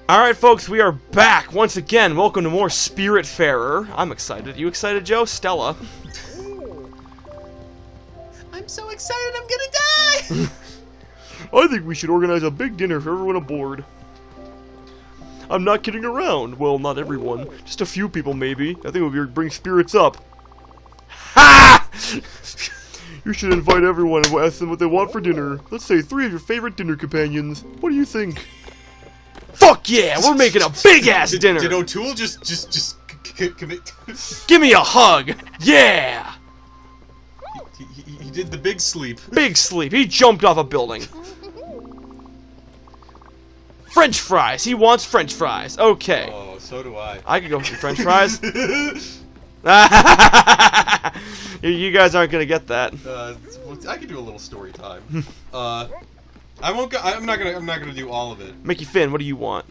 Alright, folks, we are back once again. Welcome to more Spiritfarer. I'm excited. You excited, Joe? Stella. I'm so excited I'm gonna die! I think we should organize a big dinner for everyone aboard. I'm not kidding around. Well, not everyone. Just a few people, maybe. I think it would bring spirits up. Ha! You should invite everyone and ask them what they want for dinner. Let's say 3 of your favorite dinner companions. What do you think? Fuck yeah! We're making a big-ass dinner! Did O'Toole just commit? Give me a hug! Yeah! He did the big sleep. Big sleep. He jumped off a building. French fries. He wants French fries. Okay. Oh, so do I. I could go for French fries. You guys aren't gonna get that. I could do a little story time. I won't go. I'm not gonna do all of it. Mickey Finn, what do you want?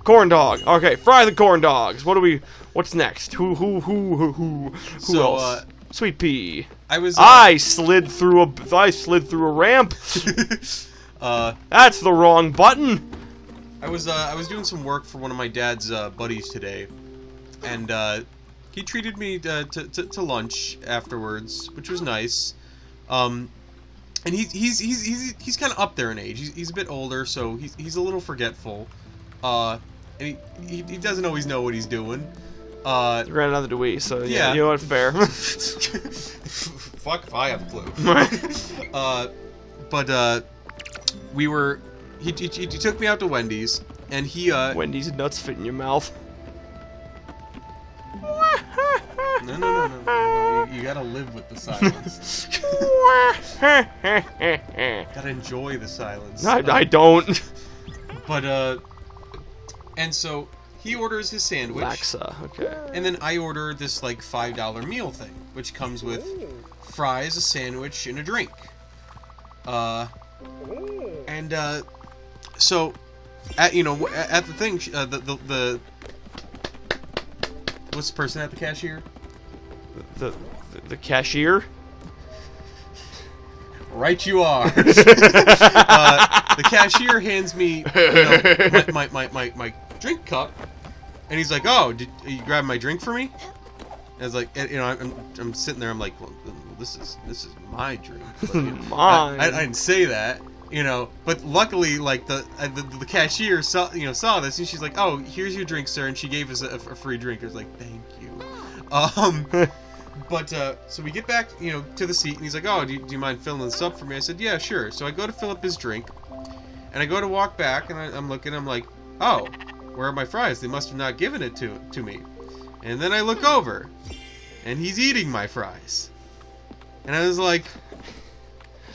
Corn dog. Okay, fry the corn dogs. What's next? Who else? Sweet pea. I slid through a ramp. That's the wrong button. I was doing some work for one of my dad's buddies today, and he treated me to lunch afterwards, which was nice. And he's kind of up there in age. He's a bit older, so he's a little forgetful. And he doesn't always know what he's doing. You ran another Dewey, so yeah, you know what, fair. Fuck if I have a clue. But he took me out to Wendy's, and he Wendy's nuts fit in your mouth. No. You gotta live with the silence. Gotta enjoy the silence. I don't. But and so he orders his sandwich. Laxa, okay. And then I order this like $5 meal thing, which comes with fries, a sandwich, and a drink. So at the thing, the what's the person at the cashier? The cashier? Right, you are. The cashier hands me my drink cup, and he's like, "Oh, did you grab my drink for me?" And I was like, I'm sitting there, I'm like, "Well, this is my drink." But, Mine. I didn't say that, But luckily, like the cashier saw this, and she's like, "Oh, here's your drink, sir," and she gave us a free drink. I was like, "Thank you." But so we get back, to the seat, and he's like, "Oh, do you mind filling this up for me?" I said, "Yeah, sure." So I go to fill up his drink, and I go to walk back, and I'm looking, I'm like, "Oh, where are my fries? They must have not given it to me." And then I look over, and he's eating my fries, and I was like,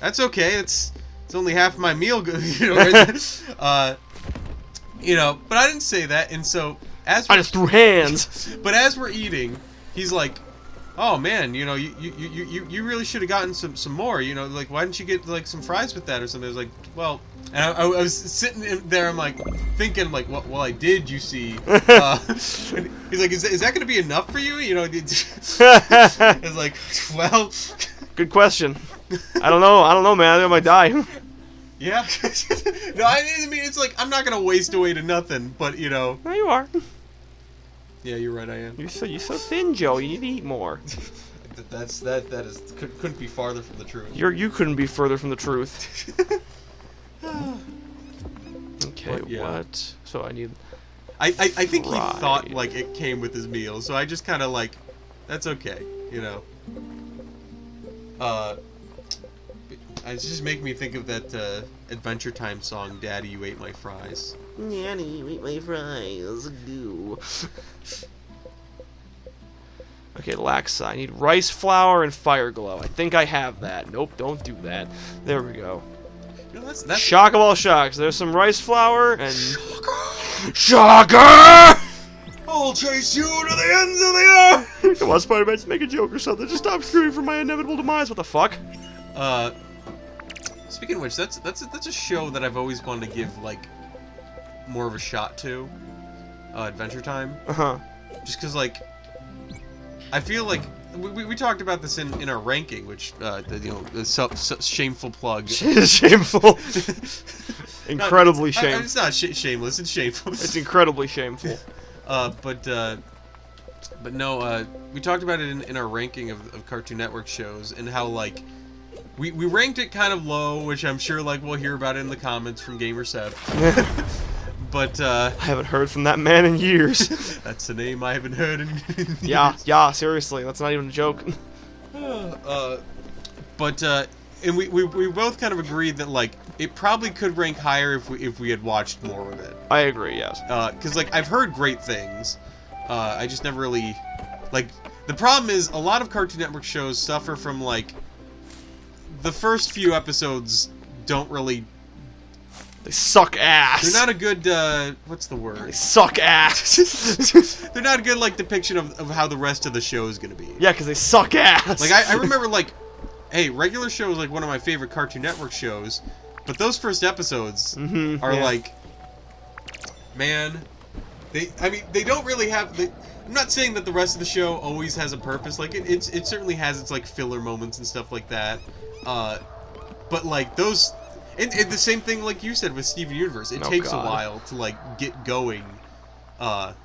"That's okay. It's only half my meal, but I didn't say that, and so I just threw hands. But as we're eating, he's like, "Oh man, you really should have gotten some more. Like why didn't you get like some fries with that or something?" I was like, "Well," and I was sitting there, I'm like thinking like, "Well, I did, you see." And he's like, "Is that gonna be enough for you?" I was like, "Well." Good question. I don't know, man. I think I might die. Yeah. No, I mean it's like I'm not gonna waste away to nothing, but No, you are. Yeah, you're right. I am. You're so thin, Joe. You need to eat more. Couldn't be farther from the truth. You couldn't be further from the truth. Okay, but, yeah. what? So I need. I think he thought like it came with his meal, so I just kind of like, that's okay, It just make me think of that Adventure Time song, "Daddy, You Ate My Fries." Daddy, you ate my fries. Goo. Okay, Laxa. I need rice flour and fire glow. I think I have that. Nope, don't do that. There we go. That's Shock of all shocks. There's some rice flour and... Shocker! I'll chase you to the ends of the earth! Come on, Spider-Man, just make a joke or something. Just stop screaming for my inevitable demise. What the fuck? Speaking of which, that's a show that I've always wanted to give, like, more of a shot to. Adventure Time. Uh-huh. Just because, like, I feel like we talked about this in our ranking, which the shameful plug. Shameful. Incredibly shameful. It's not shameless. It's shameful. It's incredibly shameful. But no, we talked about it in our ranking of Cartoon Network shows, and how like we ranked it kind of low, which I'm sure like we'll hear about it in the comments from Gamer Seb. But I haven't heard from that man in years. That's a name I haven't heard in years. Yeah, seriously, that's not even a joke. But and we both kind of agreed that like it probably could rank higher if we had watched more of it. I agree, yes. Because like I've heard great things. I just never really like. The problem is a lot of Cartoon Network shows suffer from like the first few episodes don't really. They suck ass. They're not a good, what's the word? They suck ass. They're not a good, like, depiction of how the rest of the show is going to be. Yeah, because they suck ass. Like, I remember, like, hey, regular show is, like, one of my favorite Cartoon Network shows, but those first episodes are, like, man, they don't really have, I'm not saying that the rest of the show always has a purpose. Like, it certainly has its, like, filler moments and stuff like that. But, like, those... And the same thing, like you said, with Steven Universe. It takes a while to, like, get going. But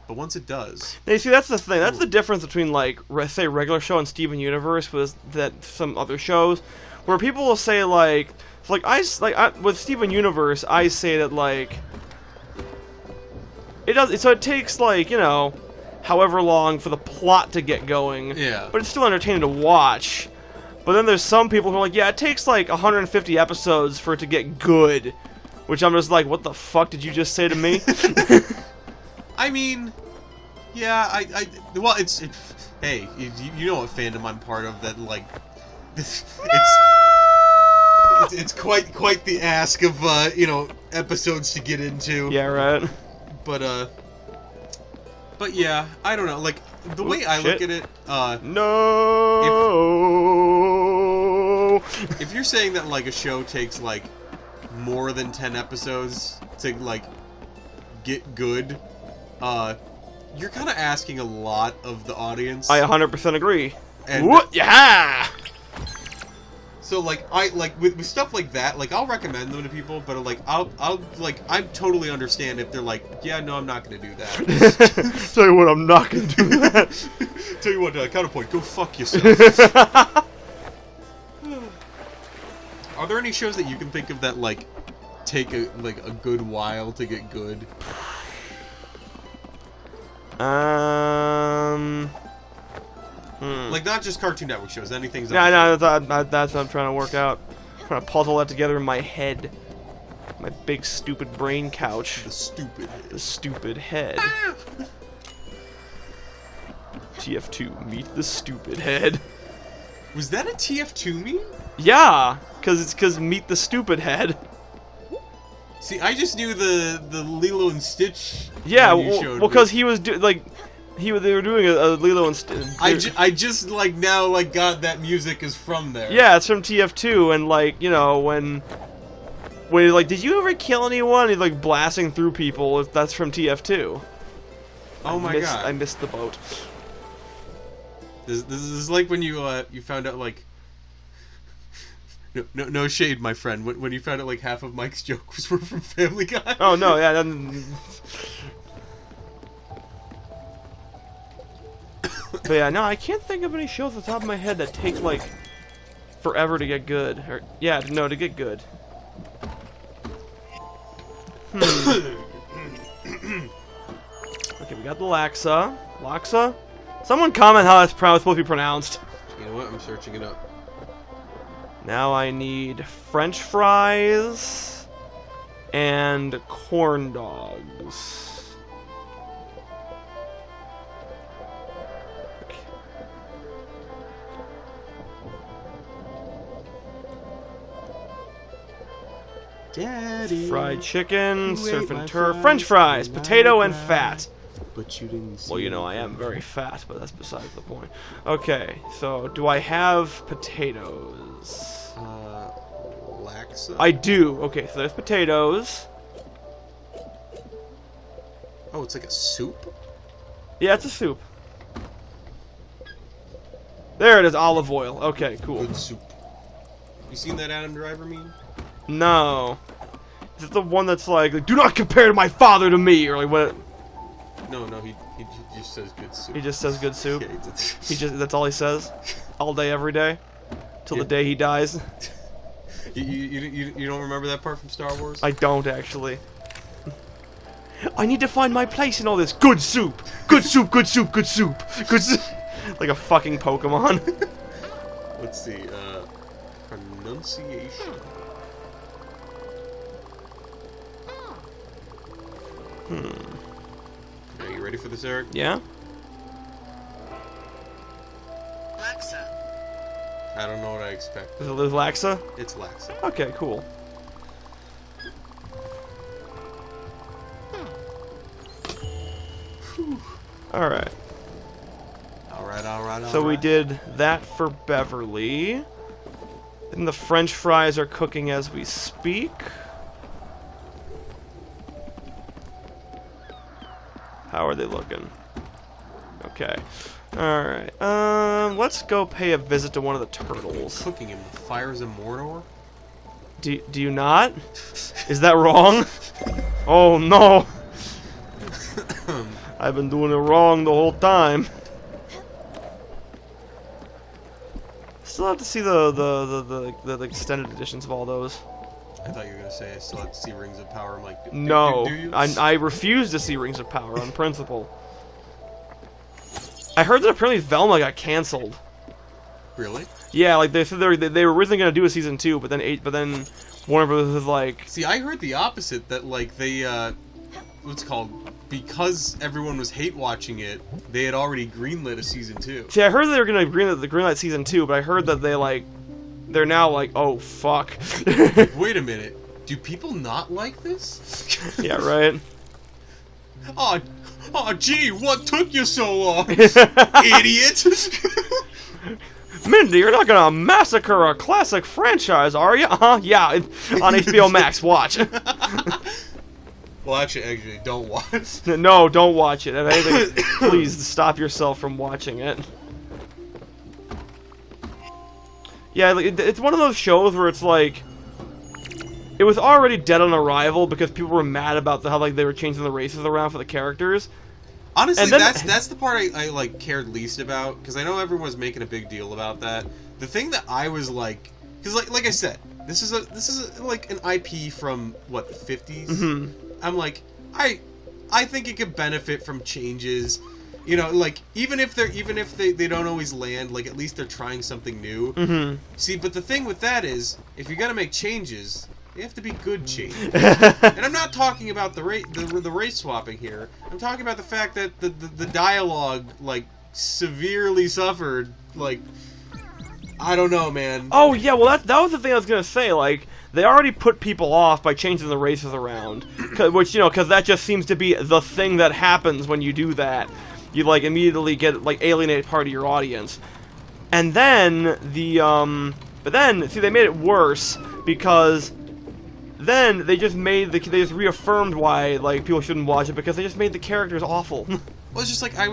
once it does... Now, you see, that's the thing. That's the difference between, like, say, regular show and Steven Universe was that some other shows, where people will say, like... with Steven Universe, I say that, like... So it takes, like, you know, however long for the plot to get going. Yeah. But it's still entertaining to watch. But then there's some people who are like, yeah, it takes like 150 episodes for it to get good. Which I'm just like, what the fuck did you just say to me? I mean, yeah, well, hey, you know what fandom I'm part of that, like, it's quite the ask of, you know, episodes to get into. Yeah, right. But yeah, I don't know, like, the way I look at it, no. If you're saying that like a show takes like more than 10 episodes to like get good, you're kind of asking a lot of the audience. I 100% agree. And yeah. So like with stuff like that, like I'll recommend them to people, but like I'll I totally understand if they're like, yeah, no, I'm not gonna do that. Tell you what, I'm not gonna do that. Tell you what, counterpoint, go fuck yourself. Are there any shows that you can think of that like take a good while to get good? Like not just Cartoon Network shows, anything. Yeah, no, that's what I'm trying to work out. I'm trying to puzzle that together in my head. My big stupid brain couch. The stupid head. The stupid head. TF2, meet the stupid head. Was that a TF2 meme? Yeah, because meet the stupid head. See, I just knew the Lilo and Stitch. Yeah, well, because he was they were doing a Lilo and Stitch. I just like now like got that music is from there. Yeah, it's from TF2, and like you know when he's like, did you ever kill anyone? He's like blasting through people. If that's from TF2. Oh my god! I missed the boat. This is like when you found out like. No shade, my friend. When you found out like half of Mike's jokes were from Family Guy. Oh no, yeah. But yeah, no, I can't think of any shows off the top of my head that take like forever to get good. Or yeah, no, to get good. Okay, we got the Laksa. Someone comment how that's supposed to be pronounced. You know what? I'm searching it up. Now I need French fries and corn dogs. Okay. Daddy. Fried chicken, surf and turf, French fries, potato and fat. But you didn't see. Well, you know I am very fat, but that's besides the point. Okay, so do I have potatoes? Laksa? I do. Okay, so there's potatoes. Oh, it's like a soup? Yeah, it's a soup. There it is, olive oil. Okay, cool. Good soup. You seen that Adam Driver meme? No. Is it the one that's like, do not compare my father to me, or like what? No, he just says good soup. He just says good soup. Yeah, That's all he says, all day, every day, till the day he dies. You don't remember that part from Star Wars? I don't actually. I need to find my place in all this. Good soup, good soup, good soup, good soup, good soup. Like a fucking Pokemon. Let's see. Pronunciation. Are you ready for this, Eric? Yeah? Laxa. I don't know what I expect. Is it Laxa? It's Laxa. Okay, cool. Alright. Alright. So we did that for Beverly. And the French fries are cooking as we speak. How are they looking? Okay. Alright. Let's go pay a visit to one of the turtles. Cooking him with fires of Mordor? Do you not? Is that wrong? Oh no! I've been doing it wrong the whole time. Still have to see the extended editions of all those. I thought you were gonna say I still have to see Rings of Power. I'm like, No, do you? I refuse to see Rings of Power on principle. I heard that apparently Velma got canceled. Really? Yeah, like they said they were originally gonna do a season 2, but then Warner Bros. Was like. See, I heard the opposite. That like they what's it called? Because everyone was hate watching it, they had already greenlit a season 2. See, I heard they were gonna greenlight season 2, but I heard that they're now like, oh fuck. Wait a minute. Do people not like this? Yeah, right. Oh, gee, what took you so long, idiot? Mindy, you're not gonna massacre a classic franchise, are you? Yeah, on HBO Max. Watch. Well, actually, don't watch. No, don't watch it. If anything, please stop yourself from watching it. Yeah, it's one of those shows where it's like, it was already dead on arrival because people were mad about how like they were changing the races around for the characters. Honestly, and then, that's the part I like cared least about, because I know everyone was making a big deal about that. The thing that I was like, because like I said, this is like an IP from what, the 50s. Mm-hmm. I'm like, I think it could benefit from changes. You know, like even if they don't always land, like at least they're trying something new. Mm-hmm. See, but the thing with that is, if you're gonna make changes, they have to be good changes. And I'm not talking about the race swapping here. I'm talking about the fact that the dialogue like severely suffered. Like, I don't know, man. Oh yeah, well that was the thing I was gonna say. Like, they already put people off by changing the races around, which because that just seems to be the thing that happens when you do that. You like immediately get like alienate part of your audience, and then but then see they made it worse because then they just reaffirmed why like people shouldn't watch it because they just made the characters awful. Well, it's just like I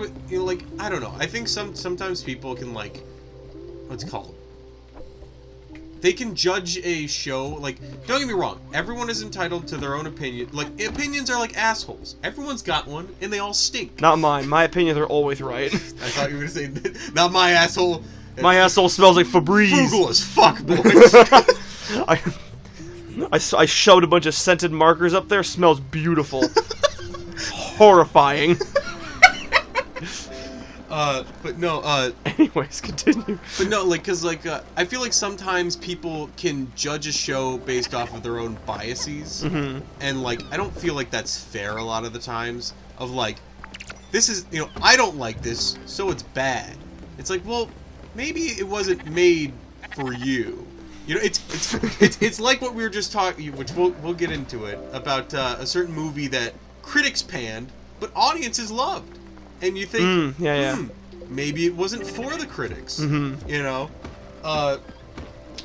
don't know. I think sometimes people can like, what's it called? They can judge a show, like, don't get me wrong, everyone is entitled to their own opinion. Like, opinions are like assholes. Everyone's got one, and they all stink. Not mine. My opinions are always right. I thought you were going to say, not my asshole. My asshole smells like Febreze. Frugal as fuck, boys. I shoved a bunch of scented markers up there. Smells beautiful. Horrifying. But no, anyways, continue. But no, like, cause like, I feel like sometimes people can judge a show based off of their own biases, and like, I don't feel like that's fair a lot of the times. Of like, this is, I don't like this, so it's bad. It's like, well, maybe it wasn't made for you. It's like what we were just talking, which we'll get into it about a certain movie that critics panned, but audiences loved. And you think, maybe it wasn't for the critics.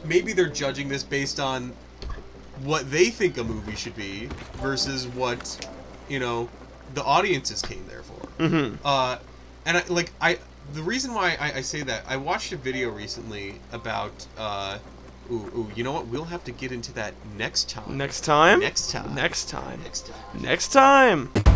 Maybe they're judging this based on what they think a movie should be versus what, the audiences came there for. And the reason why I say that, I watched a video recently about, you know what? We'll have to get into that next time. Next time? Next time. Next time. Next time. Next time!